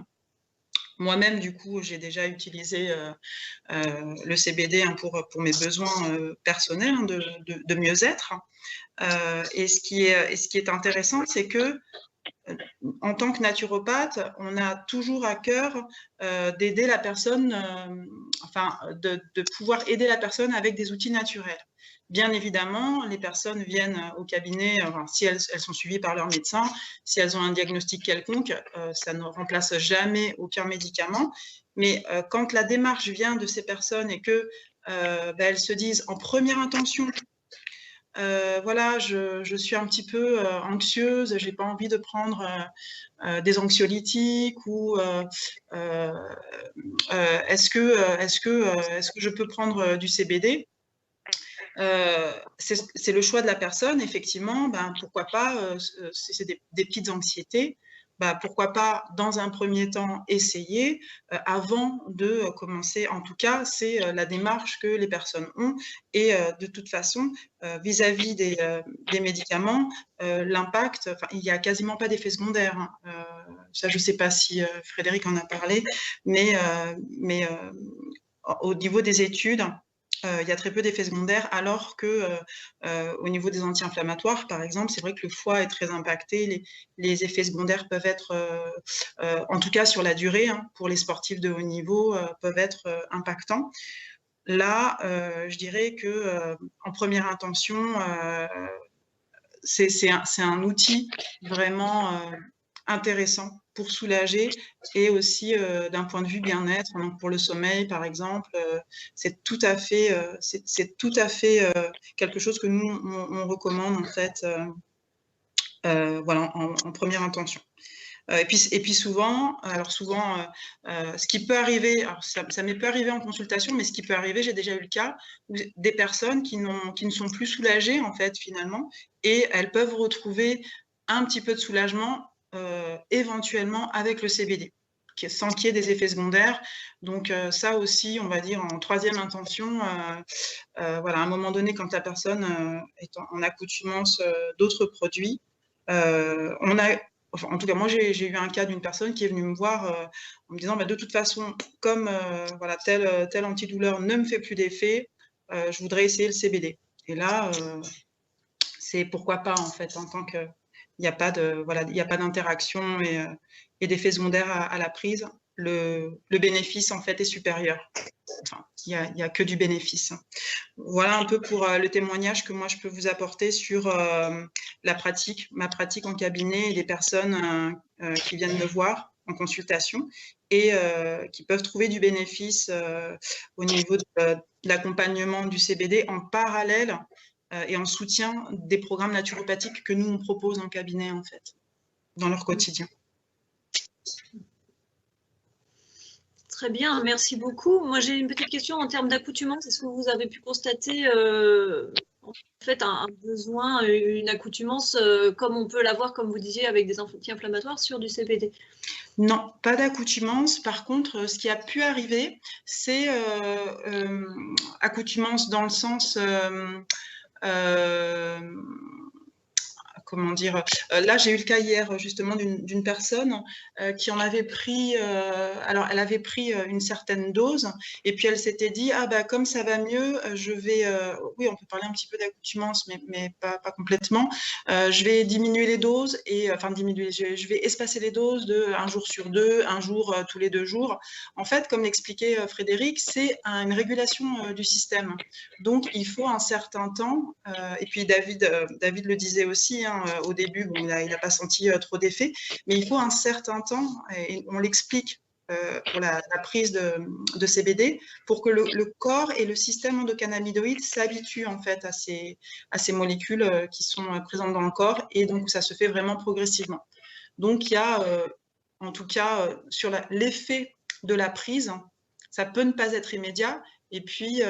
Moi-même, du coup, j'ai déjà utilisé le CBD pour mes besoins personnels de mieux-être. Et ce qui est intéressant, c'est que en tant que naturopathe, on a toujours à cœur d'aider la personne, de pouvoir aider la personne avec des outils naturels. Bien évidemment, les personnes viennent au cabinet, si elles sont suivies par leur médecin, si elles ont un diagnostic quelconque, ça ne remplace jamais aucun médicament. Mais quand la démarche vient de ces personnes et que elles se disent en première intention, je suis un petit peu anxieuse, j'ai pas envie de prendre des anxiolytiques, ou est-ce que je peux prendre du CBD? C'est le choix de la personne, effectivement. Pourquoi pas, si c'est des petites anxiétés, pourquoi pas, dans un premier temps, essayer avant de commencer. En tout cas, c'est la démarche que les personnes ont. Et de toute façon, vis-à-vis des médicaments, l'impact, il n'y a quasiment pas d'effet secondaire. Ça, je ne sais pas si Frédéric en a parlé, mais au niveau des études, il y a très peu d'effets secondaires, alors que au niveau des anti-inflammatoires, par exemple, c'est vrai que le foie est très impacté. Les effets secondaires peuvent être, en tout cas sur la durée, hein, pour les sportifs de haut niveau, peuvent être impactants. Là, je dirais que en première intention, c'est un outil vraiment intéressant pour soulager et aussi d'un point de vue bien-être. Donc pour le sommeil, par exemple, c'est tout à fait, quelque chose que nous on recommande en fait, voilà, en première intention. Et puis souvent, ce qui peut arriver, alors ça m'est peu arrivé en consultation, mais ce qui peut arriver, j'ai déjà eu le cas, où des personnes qui ne sont plus soulagées, en fait, finalement, et elles peuvent retrouver un petit peu de soulagement, éventuellement avec le CBD, sans qu'il y ait des effets secondaires. Donc ça aussi, on va dire en troisième intention, voilà, à un moment donné, quand la personne est en accoutumance d'autres produits, en tout cas, moi, j'ai eu un cas d'une personne qui est venue me voir en me disant, bah, de toute façon, comme voilà, tel antidouleur ne me fait plus d'effet, je voudrais essayer le CBD. Et là, c'est pourquoi pas, en fait, en tant qu'il n'y a pas d'interaction et d'effet secondaire à la prise, le bénéfice, en fait, est supérieur. Enfin, il n'y a que du bénéfice. Voilà un peu pour le témoignage que moi je peux vous apporter sur ma pratique en cabinet et des personnes qui viennent me voir en consultation et qui peuvent trouver du bénéfice au niveau de l'accompagnement du CBD en parallèle et en soutien des programmes naturopathiques que nous on propose en cabinet en fait, dans leur quotidien. Très bien, merci beaucoup. Moi, j'ai une petite question en termes d'accoutumance. Est-ce que vous avez pu constater en fait un besoin, une accoutumance comme on peut l'avoir, comme vous disiez, avec des anti-inflammatoires sur du CBD? Non, pas d'accoutumance. Par contre, ce qui a pu arriver, c'est accoutumance dans le sens comment dire, là j'ai eu le cas hier justement d'une personne qui en avait pris, alors elle avait pris une certaine dose et puis elle s'était dit ah bah comme ça va mieux, je vais, oui on peut parler un petit peu d'accoutumance mais pas complètement, je vais diminuer les doses et enfin diminuer, je vais espacer les doses de un jour sur deux, un jour tous les 2 jours. En fait, comme l'expliquait Frédéric, c'est une régulation du système. Donc il faut un certain temps et puis David le disait aussi, hein, au début, bon, il n'a pas senti trop d'effet, mais il faut un certain temps, et on l'explique pour la prise de CBD, pour que le corps et le système endocannabinoïde s'habituent en fait à ces molécules qui sont présentes dans le corps, et donc ça se fait vraiment progressivement. Donc il y a, en tout cas, sur l'effet de la prise, ça peut ne pas être immédiat, et puis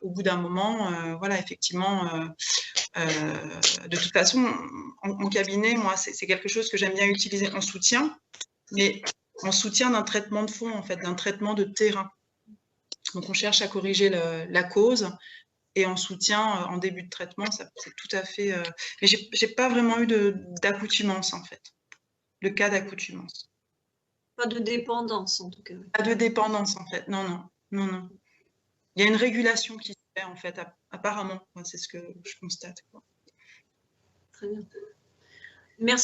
au bout d'un moment, voilà, effectivement, de toute façon, en cabinet, moi, c'est quelque chose que j'aime bien utiliser en soutien, mais en soutien d'un traitement de fond, en fait, d'un traitement de terrain. Donc, on cherche à corriger la cause, et en soutien, en début de traitement, c'est tout à fait... mais j'ai pas vraiment eu d'accoutumance, en fait, le cas d'accoutumance. Pas de dépendance, en tout cas. Pas de dépendance, en fait, non. Il y a une régulation qui se fait, en fait, apparemment. C'est ce que je constate, quoi. Très bien. Merci.